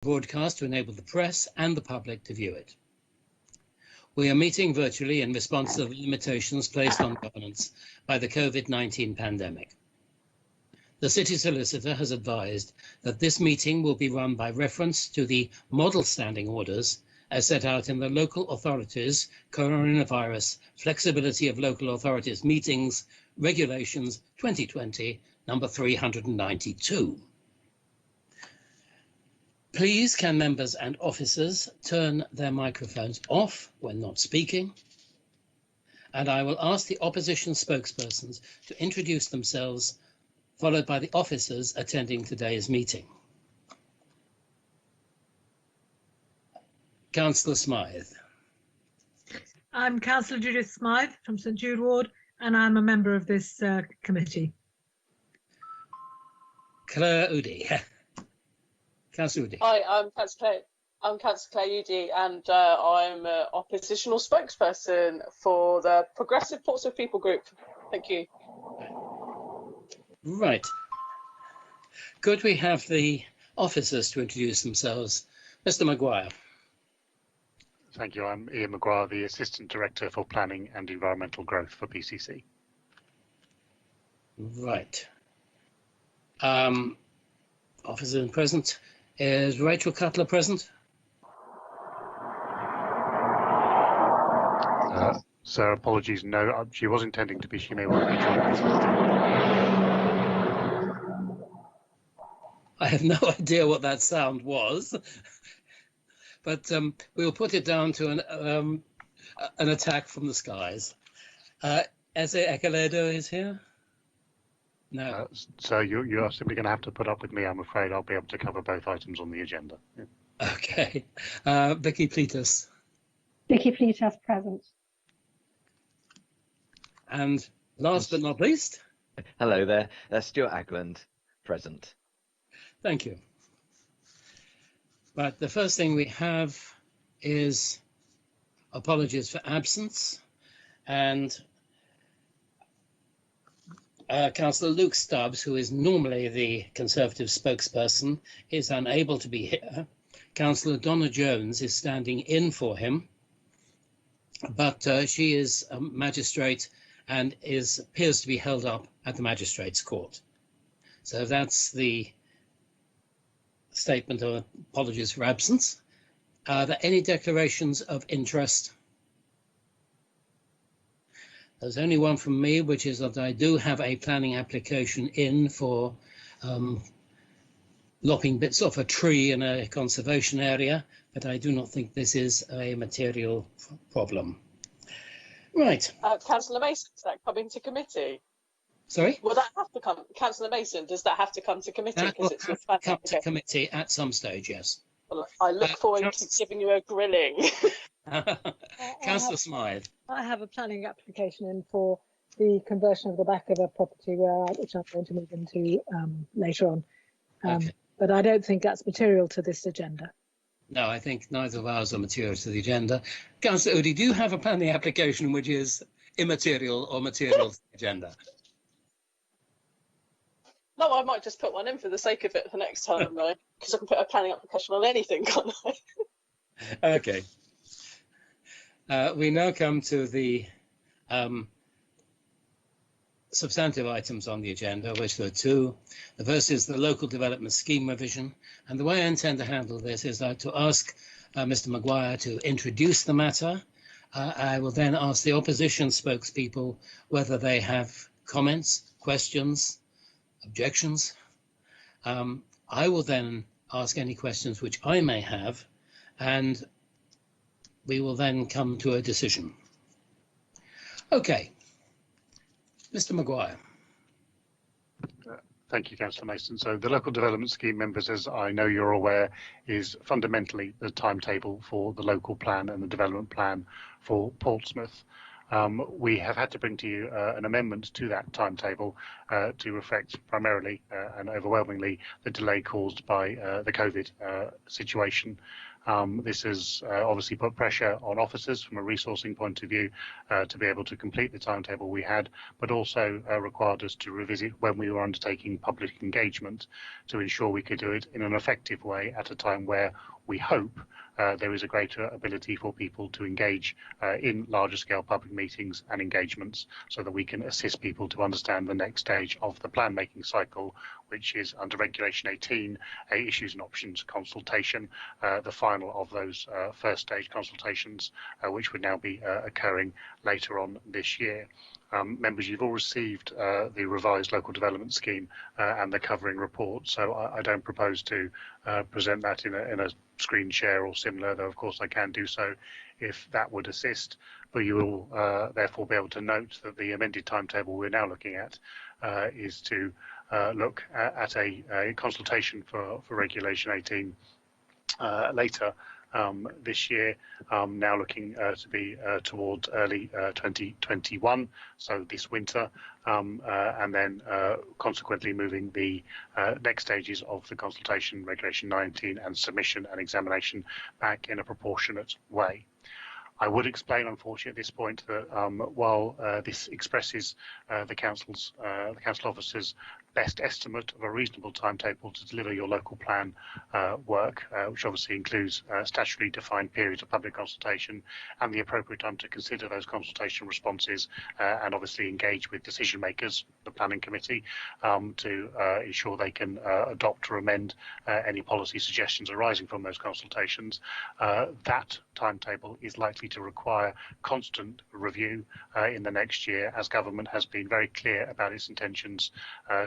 broadcast to enable the press and the public to view it. We are meeting virtually in response to the limitations placed on governance by the COVID-19 pandemic. The City Solicitor has advised that this meeting will be run by reference to the model standing orders as set out in the Local Authorities Coronavirus Flexibility of Local Authorities Meetings Regulations 2020, number 392. Please can members and officers turn their microphones off when not speaking, and I will ask the opposition spokespersons to introduce themselves, followed by the officers attending today's meeting. Councillor Smythe. I'm Councillor Judith Smythe from St Jude Ward, and I'm a member of this committee. Claire Udy. Councillor Udy. Hi, I'm Councillor Claire Udy, and I'm an oppositional spokesperson for the Progressive Portsmouth People Group. Thank you. Right. Could we have the officers to introduce themselves? Mr. Maguire. Thank you. I'm Ian Maguire, the Assistant Director for Planning and Environmental Growth for PCC. Right. Officers present. Is Rachel Cutler present? So apologies, no, she was intending to be, she may well be joining us. I have no idea what that sound was, but we'll put it down to an attack from the skies. Eze Ekeledo is here? No. So you're simply going to have to put up with me, I'm afraid. I'll be able to cover both items on the agenda. Yeah. Okay. Vicky Pletus. Vicky Pletus present. And last but not least. Hello there, Stuart Agland present. Thank you. But the first thing we have is apologies for absence, and Councillor Luke Stubbs, who is normally the Conservative spokesperson, is unable to be here. Councillor Donna Jones is standing in for him, but she is a magistrate and appears to be held up at the Magistrates' Court. So that's the statement of apologies for absence. Are there any declarations of interest? There's only one from me, which is that I do have a planning application in for lopping bits off a tree in a conservation area, but I do not think this is a material problem. Right. Councillor Mason, does that come into committee? Sorry? Will that have to come, Councillor Mason, does that have to come to committee? That will have to come to committee at some stage, yes. Well, I look forward to giving you a grilling. Councillor Smythe. I have a planning application in for the conversion of the back of a property which I'm going to move into later on. Okay. But I don't think that's material to this agenda. No, I think neither of ours are material to the agenda. Councillor Udy, do you have a planning application which is immaterial or material to the agenda? No, I might just put one in for the sake of it for next time, though, because I can put a planning application on anything, can't I? Okay. We now come to the substantive items on the agenda, which there are two. The first is the local development scheme revision. And the way I intend to handle this is to ask Mr. Maguire to introduce the matter. I will then ask the opposition spokespeople whether they have comments, questions, objections. I will then ask any questions which I may have, and we will then come to a decision. Okay. Mr. Maguire. Thank you, Councillor Mason. So the local development scheme members, as I know you're aware, is fundamentally the timetable for the local plan and the development plan for Portsmouth. We have had to bring to you an amendment to that timetable to reflect primarily and overwhelmingly the delay caused by the COVID situation. This has obviously put pressure on officers from a resourcing point of view to be able to complete the timetable we had, but also required us to revisit when we were undertaking public engagement to ensure we could do it in an effective way at a time where we hope there is a greater ability for people to engage in larger scale public meetings and engagements so that we can assist people to understand the next stage of the plan making cycle, which is under Regulation 18, a issues and options consultation, the final of those first stage consultations, which would now be occurring later on this year. Members, you've all received the revised local development scheme and the covering report, so I don't propose to present that in a screen share or similar, though of course I can do so if that would assist. But you will therefore be able to note that the amended timetable we're now looking at is to look at a consultation for Regulation 18 later this year, now looking to be towards early 2021, so this winter, and then consequently moving the next stages of the consultation, Regulation 19, and submission and examination back in a proportionate way. I would explain, unfortunately, at this point that while this expresses the council officers' best estimate of a reasonable timetable to deliver your local plan work, which obviously includes statutorily defined periods of public consultation and the appropriate time to consider those consultation responses and obviously engage with decision makers, the planning committee, to ensure they can adopt or amend any policy suggestions arising from those consultations. That timetable is likely to require constant review in the next year, as government has been very clear about its intentions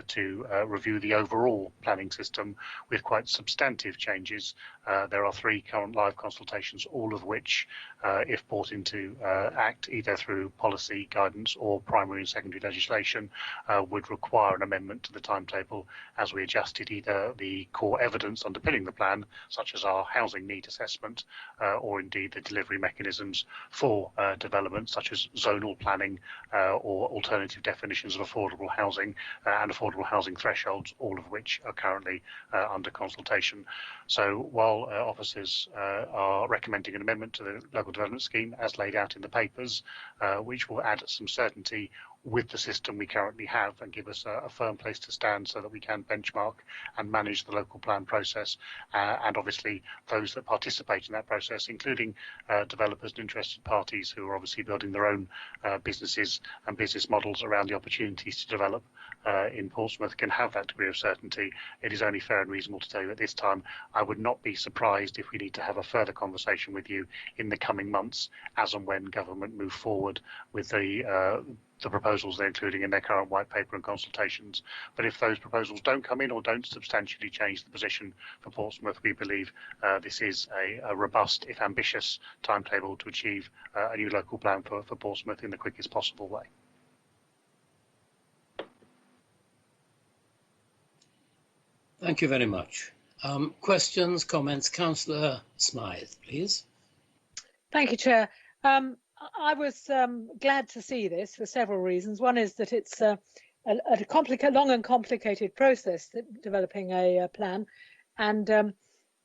to review the overall planning system with quite substantive changes. There are 3 current live consultations, all of which, if brought into act either through policy guidance or primary and secondary legislation, would require an amendment to the timetable as we adjusted either the core evidence underpinning the plan, such as our housing need assessment, or indeed the delivery mechanisms for development, such as zonal planning or alternative definitions of affordable housing and affordable housing thresholds, all of which are currently under consultation. So while officers are recommending an amendment to the local development scheme as laid out in the papers, which will add some certainty with the system we currently have and give us a firm place to stand so that we can benchmark and manage the local plan process, and obviously those that participate in that process, including developers and interested parties who are obviously building their own businesses and business models around the opportunities to develop in Portsmouth, can have that degree of certainty. It is only fair and reasonable to tell you at this time I would not be surprised if we need to have a further conversation with you in the coming months as and when government move forward with the proposals they're including in their current white paper and consultations. But if those proposals don't come in or don't substantially change the position for Portsmouth, we believe this is a robust, if ambitious, timetable to achieve a new local plan for Portsmouth in the quickest possible way. Thank you very much. Questions, comments? Councillor Smythe, please. Thank you, Chair. I was glad to see this for several reasons. One is that it's a long and complicated process, developing a plan, and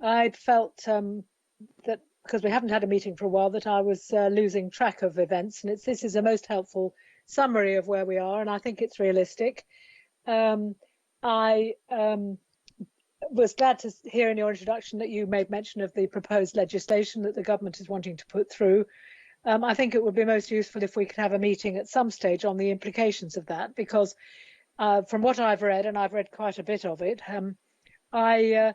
I'd felt that because we haven't had a meeting for a while, that I was losing track of events, and this is a most helpful summary of where we are, and I think it's realistic. I was glad to hear in your introduction that you made mention of the proposed legislation that the government is wanting to put through. I think it would be most useful if we could have a meeting at some stage on the implications of that, because from what I've read, and I've read quite a bit of it, I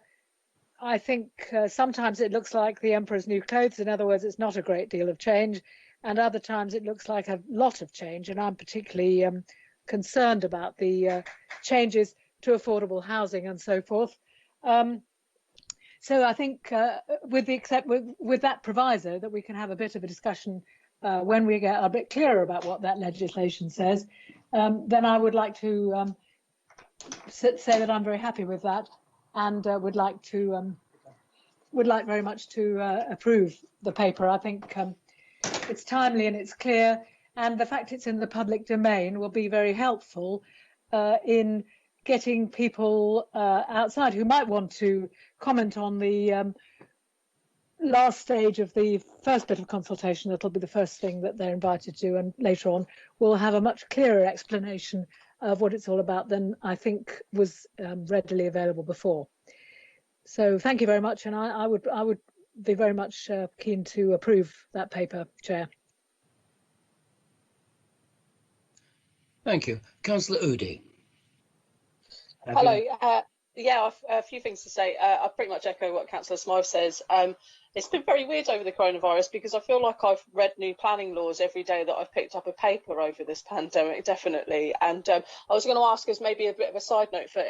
think sometimes it looks like the emperor's new clothes. In other words, it's not a great deal of change, and other times it looks like a lot of change, and I'm particularly concerned about the changes to affordable housing and so forth. So I think with that proviso that we can have a bit of a discussion when we get a bit clearer about what that legislation says, then I would like to say that I'm very happy with that, and would like very much to approve the paper. I think it's timely and it's clear, and the fact it's in the public domain will be very helpful in getting people outside who might want to comment on the last stage of the first bit of consultation, that'll be the first thing that they're invited to, and later on we'll have a much clearer explanation of what it's all about than I think was readily available before. So thank you very much, and I would be very much keen to approve that paper, Chair. Thank you. Councillor Udi. Hello. Yeah, I've a few things to say. I pretty much echo what Councillor Smythe says. It's been very weird over the coronavirus because I feel like I've read new planning laws every day that I've picked up a paper over this pandemic, definitely. And I was going to ask as maybe a bit of a side note for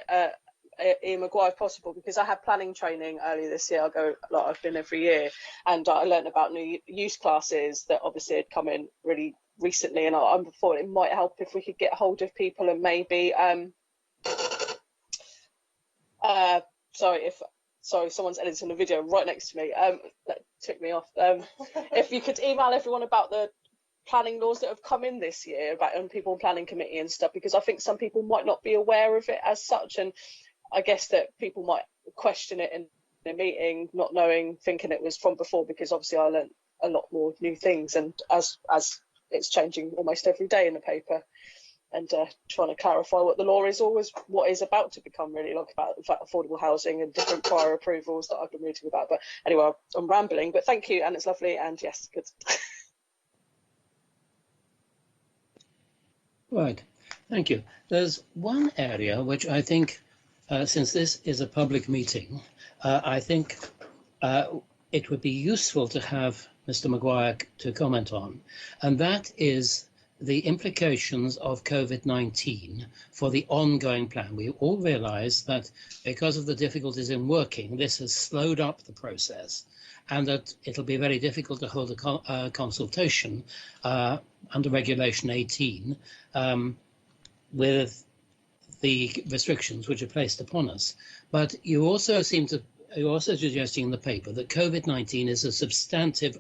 Ian Maguire, if possible, because I had planning training earlier this year. I've been every year, and I learned about new use classes that obviously had come in really recently, and I thought it might help if we could get hold of people and maybe sorry, someone's editing a video right next to me. That took me off. If you could email everyone about the planning laws that have come in this year about people on planning committee and stuff, because I think some people might not be aware of it as such, and I guess that people might question it in a meeting, not knowing, thinking it was from before, because obviously I learned a lot more new things, and as it's changing almost every day in the paper. And trying to clarify what the law is, always what is about to become really like about affordable housing and different prior approvals that I've been reading about. But anyway, I'm rambling, but thank you, and it's lovely, and yes, good. Right, thank you. There's one area which I think, since this is a public meeting, I think it would be useful to have Mr. Maguire to comment on, and that is the implications of COVID-19 for the ongoing plan. We all realise that because of the difficulties in working, this has slowed up the process, and that it'll be very difficult to hold a consultation under Regulation 18 with the restrictions which are placed upon us. But you're also suggesting in the paper that COVID-19 is a substantive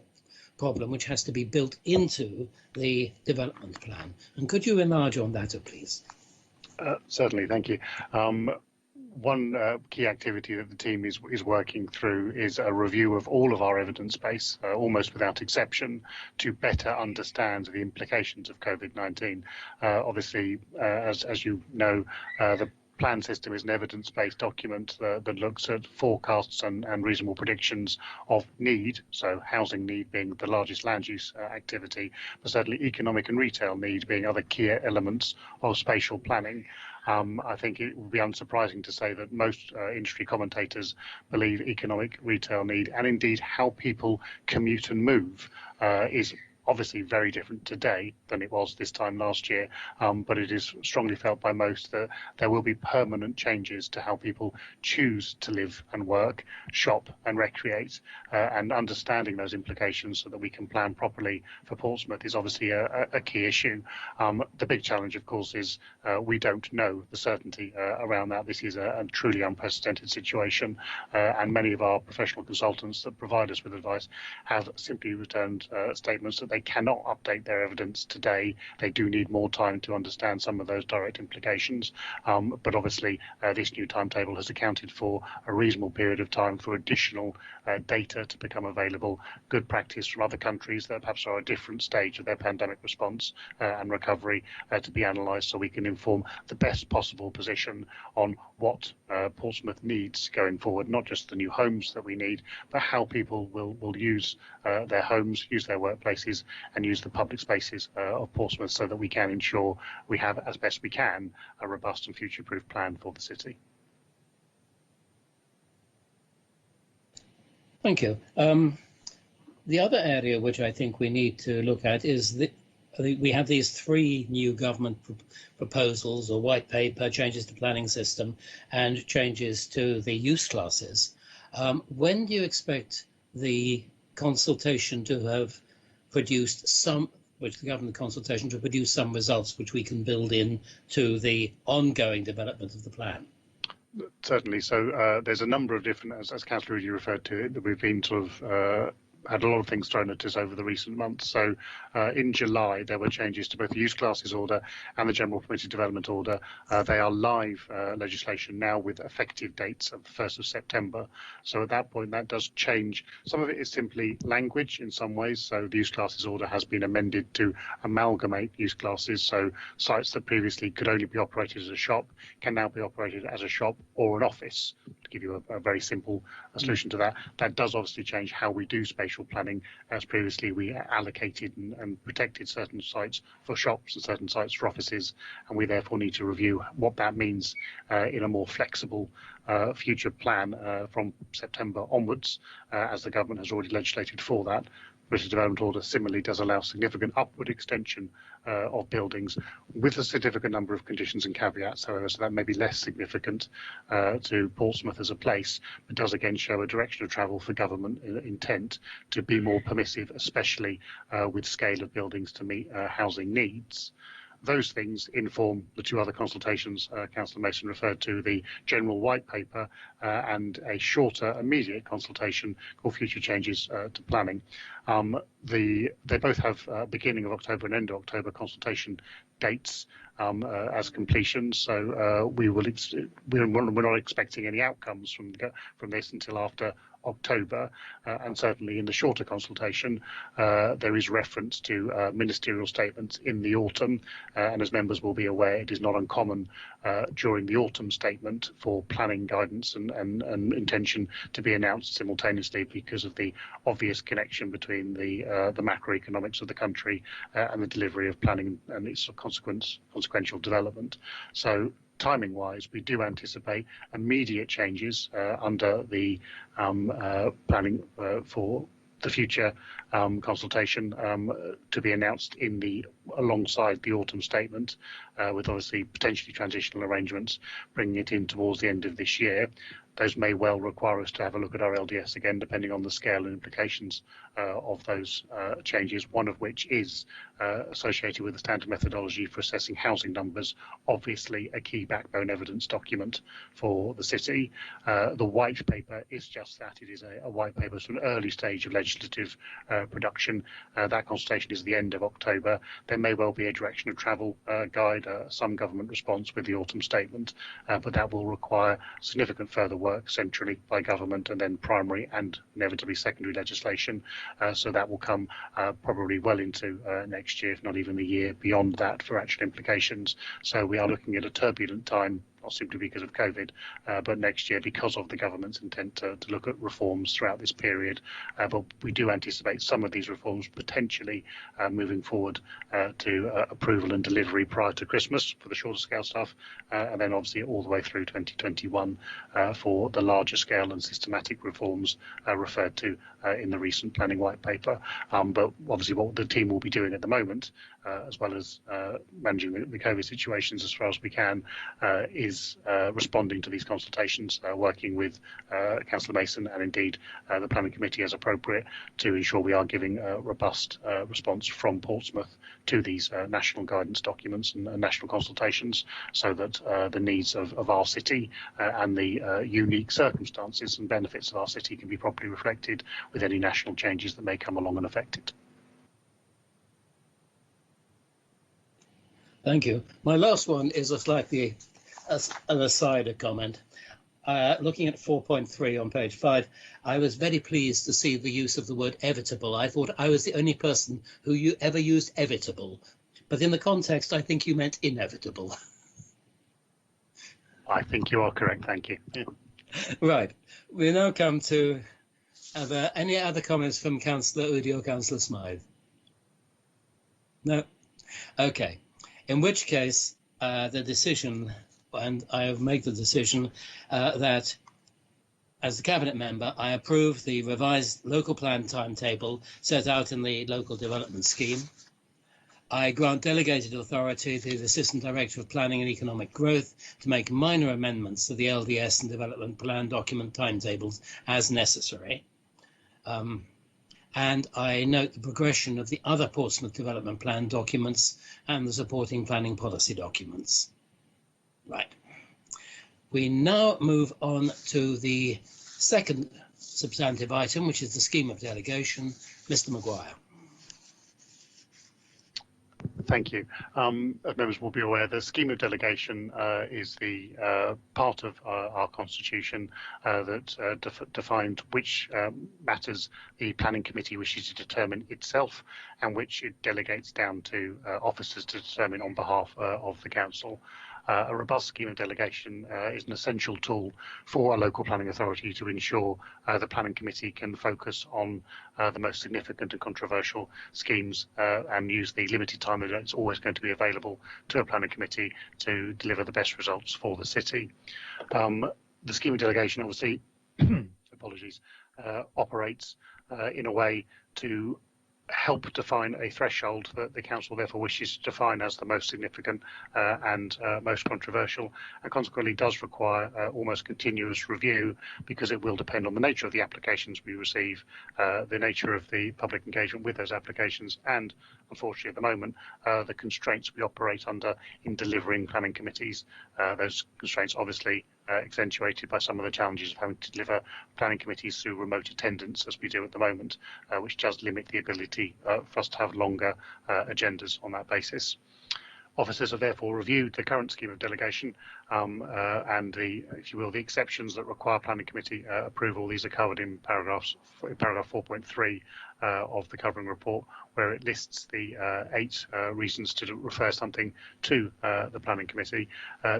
problem which has to be built into the development plan. And could you enlarge on that, please? Certainly, thank you. One key activity that the team is working through is a review of all of our evidence base, almost without exception, to better understand the implications of COVID-19. Obviously, as you know, the plan system is an evidence-based document that looks at forecasts and reasonable predictions of need, so housing need being the largest land use activity, but certainly economic and retail need being other key elements of spatial planning. I think it would be unsurprising to say that most industry commentators believe economic retail need, and indeed how people commute and move, is obviously very different today than it was this time last year, but it is strongly felt by most that there will be permanent changes to how people choose to live and work, shop and recreate, and understanding those implications so that we can plan properly for Portsmouth is obviously a key issue. The big challenge, of course, is we don't know the certainty around that. This is a truly unprecedented situation, and many of our professional consultants that provide us with advice have simply returned statements that they cannot update their evidence today. They do need more time to understand some of those direct implications. But obviously, this new timetable has accounted for a reasonable period of time for additional data to become available, good practice from other countries that perhaps are at a different stage of their pandemic response and recovery to be analysed, so we can inform the best possible position on what Portsmouth needs going forward, not just the new homes that we need, but how people will use their homes, use their workplaces, and use the public spaces of Portsmouth, so that we can ensure we have, as best we can, a robust and future-proof plan for the city. Thank you. The other area which I think we need to look at is we have these three new government proposals, or white paper, changes to planning system and changes to the use classes. When do you expect the consultation to have produced the government consultation to produce some results which we can build in to the ongoing development of the plan? Certainly. So there's a number of different, as Councillor Udi referred to it, that we've been sort of had a lot of things thrown at us over the recent months. So in July, there were changes to both the use classes order and the general permitted development order. They are live legislation now with effective dates of the 1st of September. So at that point, that does change. Some of it is simply language in some ways. So the use classes order has been amended to amalgamate use classes. So sites that previously could only be operated as a shop can now be operated as a shop or an office, to give you a very simple solution to that. That does obviously change how we do spatial planning, as previously we allocated and protected certain sites for shops and certain sites for offices, and we therefore need to review what that means in a more flexible future plan from September onwards, as the government has already legislated for that. British Development Order similarly does allow significant upward extension of buildings with a significant number of conditions and caveats, however, so that may be less significant to Portsmouth as a place, but does again show a direction of travel for government intent to be more permissive, especially with scale of buildings to meet housing needs. Those things inform the two other consultations Councillor Mason referred to, the general white paper and a shorter immediate consultation called Future Changes to Planning. They both have beginning of October and end of October consultation dates as completion, so we're not expecting any outcomes from this until after October, and certainly in the shorter consultation there is reference to ministerial statements in the autumn, and as members will be aware, it is not uncommon during the autumn statement for planning guidance and intention to be announced simultaneously because of the obvious connection between the macroeconomics of the country and the delivery of planning and its consequential development. So timing-wise, we do anticipate immediate changes under the planning for the future consultation to be announced alongside the autumn statement, with obviously potentially transitional arrangements bringing it in towards the end of this year. Those may well require us to have a look at our LDS again, depending on the scale and implications of those changes, one of which is associated with the standard methodology for assessing housing numbers, obviously a key backbone evidence document for the city. The white paper is just that. It is a white paper, so an early stage of legislative production. That consultation is the end of October. There may well be a direction of travel guide, some government response with the autumn statement, but that will require significant further work centrally by government and then primary and inevitably secondary legislation. So that will come probably well into next year, if not even the year beyond that, for actual implications. So we are looking at a turbulent time, not simply because of COVID, but next year because of the government's intent to look at reforms throughout this period. But we do anticipate some of these reforms potentially moving forward to approval and delivery prior to Christmas for the shorter scale stuff, and then obviously all the way through 2021 for the larger scale and systematic reforms referred to in the recent planning white paper. But obviously what the team will be doing at the moment, as well as managing the COVID situations as far as we can, is responding to these consultations, working with Councillor Mason and indeed the Planning Committee as appropriate to ensure we are giving a robust response from Portsmouth to these national guidance documents and national consultations, so that the needs of our city and the unique circumstances and benefits of our city can be properly reflected with any national changes that may come along and affect it. Thank you. My last one is a slightly an aside comment. Looking at 4.3 on page 5, I was very pleased to see the use of the word evitable. I thought I was the only person who ever used evitable, but in the context, I think you meant inevitable. I think you are correct. Thank you. Yeah. Right. We now come to any other comments from Councillor Udi or Councillor Smythe? No? Okay. In which case, the decision, and I have made the decision that as a Cabinet member, I approve the revised local plan timetable set out in the local development scheme. I grant delegated authority to the Assistant Director of Planning and Economic Growth to make minor amendments to the LDS and development plan document timetables as necessary. And I note the progression of the other Portsmouth Development Plan documents and the supporting planning policy documents. Right. We now move on to the second substantive item, which is the scheme of delegation. Mr. Maguire. Thank you. As members will be aware, the scheme of delegation is the part of our constitution that defined which matters the planning committee wishes to determine itself and which it delegates down to officers to determine on behalf of the council. A robust scheme of delegation is an essential tool for a local planning authority to ensure the planning committee can focus on the most significant and controversial schemes and use the limited time that it's always going to be available to a planning committee to deliver the best results for the city. The scheme of delegation obviously apologies, operates in a way to help define a threshold that the council therefore wishes to define as the most significant and most controversial, and consequently does require almost continuous review, because it will depend on the nature of the applications we receive, the nature of the public engagement with those applications, and unfortunately at the moment the constraints we operate under in delivering planning committees. Those constraints obviously accentuated by some of the challenges of having to deliver planning committees through remote attendance as we do at the moment, which does limit the ability for us to have longer agendas on that basis. Officers have therefore reviewed the current scheme of delegation and the, if you will, the exceptions that require planning committee approval. These are covered in paragraph 4.3 of the covering report, where it lists the 8 reasons to refer something to the planning committee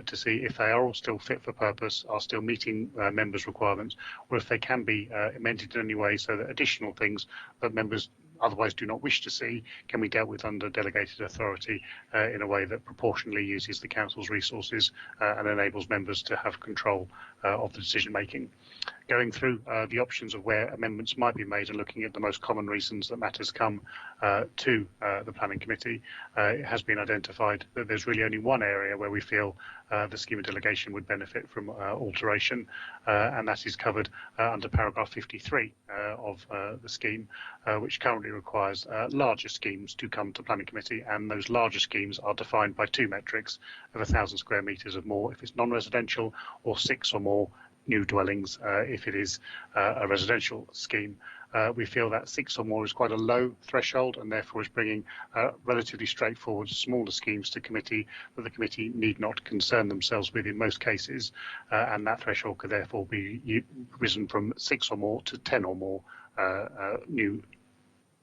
to see if they are all still fit for purpose, are still meeting members' requirements, or if they can be amended in any way so that additional things that members otherwise do not wish to see can be dealt with under delegated authority in a way that proportionally uses the council's resources and enables members to have control of the decision making. Going through the options of where amendments might be made and looking at the most common reasons that matters come to the planning committee, it has been identified that there's really only one area where we feel the scheme of delegation would benefit from alteration, and that is covered under paragraph 53 of the scheme, which currently requires larger schemes to come to planning committee, and those larger schemes are defined by 2 metrics of 1,000 square metres or more if it's non-residential, or 6 or more new dwellings if it is a residential scheme. We feel that 6 or more is quite a low threshold, and therefore is bringing relatively straightforward smaller schemes to committee that the committee need not concern themselves with in most cases, and that threshold could therefore be risen from 6 or more to 10 or more new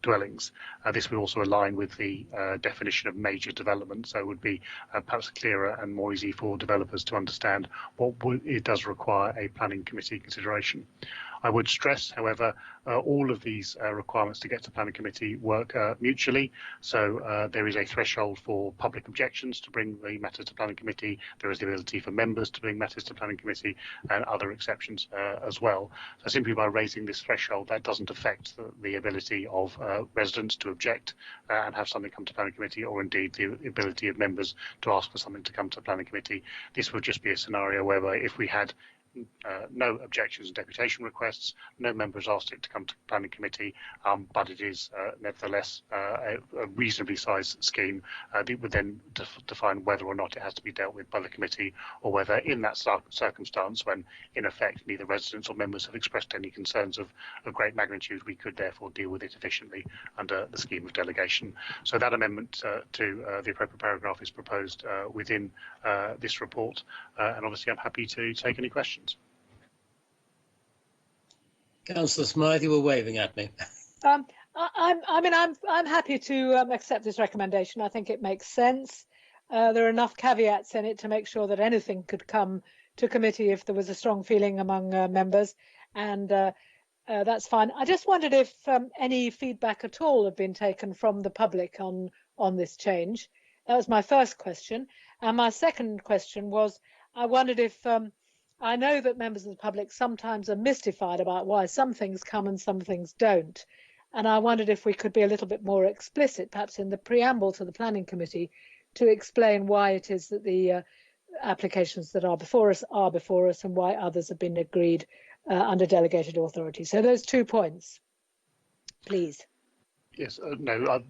dwellings. This would also align with the definition of major development, so it would be perhaps clearer and more easy for developers to understand what it does require a planning committee consideration. I would stress, however, all of these requirements to get to planning committee work mutually. So there is a threshold for public objections to bring the matters to planning committee. There is the ability for members to bring matters to planning committee, and other exceptions as well. So simply by raising this threshold, that doesn't affect the ability of residents to object and have something come to planning committee, or indeed the ability of members to ask for something to come to planning committee. This would just be a scenario whereby if we had no objections and deputation requests, no members asked it to come to planning committee, but it is nevertheless a reasonably sized scheme. It would then define whether or not it has to be dealt with by the committee, or whether in that circumstance, when in effect neither residents or members have expressed any concerns of great magnitude, we could therefore deal with it efficiently under the scheme of delegation. So that amendment to the appropriate paragraph is proposed within this report, and obviously I'm happy to take any questions. Councillor Smythe, you were waving at me. I'm happy to accept this recommendation. I think it makes sense. There are enough caveats in it to make sure that anything could come to committee if there was a strong feeling among members, and that's fine. I just wondered if any feedback at all had been taken from the public on this change. That was my first question. And my second question was, I wondered if I know that members of the public sometimes are mystified about why some things come and some things don't. And I wondered if we could be a little bit more explicit, perhaps in the preamble to the planning committee, to explain why it is that the applications that are before us and why others have been agreed under delegated authority. So those 2 points, please. Yes, no,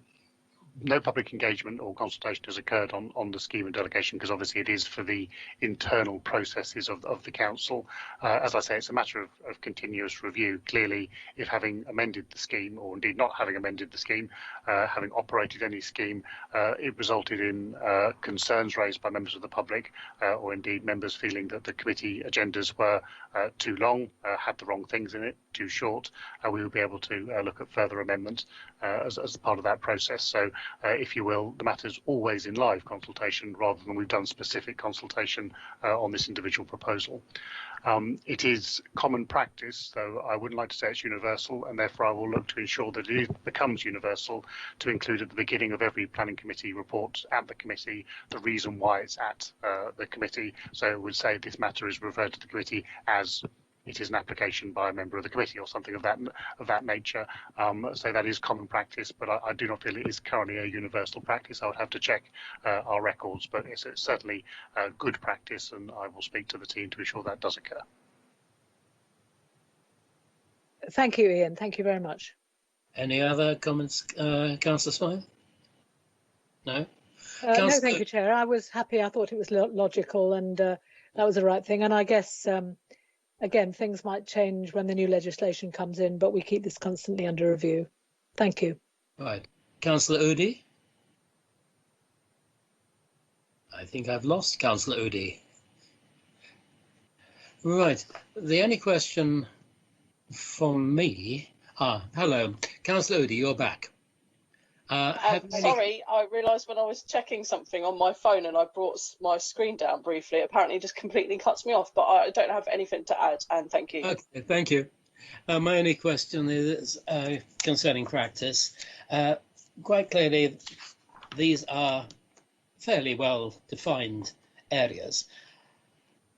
no public engagement or consultation has occurred on the scheme of delegation, because obviously it is for the internal processes of the council. As I say, it's a matter of continuous review. Clearly, if having amended the scheme, or indeed not having amended the scheme, having operated any scheme, it resulted in concerns raised by members of the public, or indeed members feeling that the committee agendas were too long, had the wrong things in it, too short, we will be able to look at further amendments as part of that process. So, if you will, the matter is always in live consultation rather than we've done specific consultation on this individual proposal. It is common practice, though I wouldn't like to say it's universal, and therefore I will look to ensure that it becomes universal, to include at the beginning of every planning committee report at the committee the reason why it's at the committee. So it would say this matter is referred to the committee as it is an application by a member of the committee, or something of that nature. So that is common practice, but I do not feel it is currently a universal practice. I would have to check our records, but it's certainly good practice, and I will speak to the team to ensure that does occur. Thank you, Ian. Thank you very much. Any other comments, Councillor Smythe? No? No, thank you, Chair. I was happy. I thought it was logical, and that was the right thing. And I guess, again, things might change when the new legislation comes in, but we keep this constantly under review. Thank you. Right. Councillor Udi? I think I've lost Councillor Udi. Right. The only question from me... hello. Councillor Udi, you're back. Sorry, I realised when I was checking something on my phone and I brought my screen down briefly, apparently it just completely cuts me off, but I don't have anything to add, and thank you. Okay, thank you. My only question is concerning practice. Quite clearly, these are fairly well defined areas.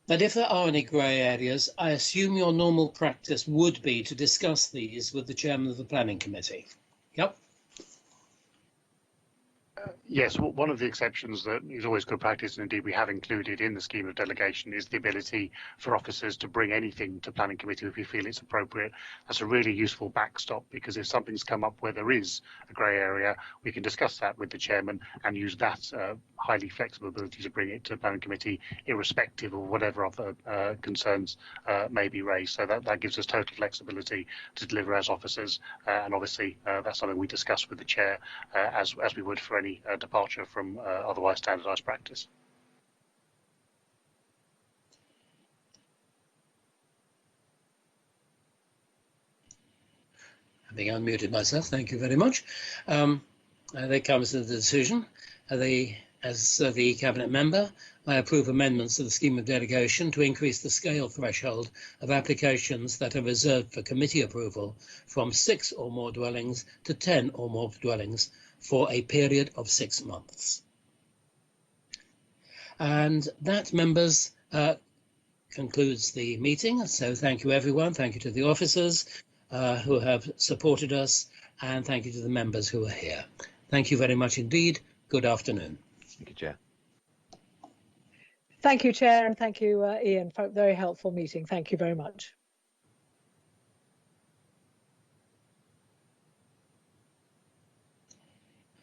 But if there are any grey areas, I assume your normal practice would be to discuss these with the chairman of the planning committee. Yep. Yes, one of the exceptions that is always good practice, and indeed we have included in the scheme of delegation, is the ability for officers to bring anything to planning committee if we feel it's appropriate. That's a really useful backstop, because if something's come up where there is a grey area, we can discuss that with the chairman and use that highly flexible ability to bring it to planning committee, irrespective of whatever other concerns may be raised. So that gives us total flexibility to deliver as officers, and obviously that's something we discuss with the chair as we would for any departure from otherwise standardised practice. Having unmuted myself, thank you very much. There comes the decision. As the Cabinet member, I approve amendments to the scheme of delegation to increase the scale threshold of applications that are reserved for committee approval from 6 or more dwellings to 10 or more dwellings for a period of 6 months. And that, members, concludes the meeting. So thank you, everyone. Thank you to the officers who have supported us, and thank you to the members who are here. Thank you very much indeed. Good afternoon. Thank you, Chair. Thank you, Chair, and thank you, Ian, for a very helpful meeting. Thank you very much.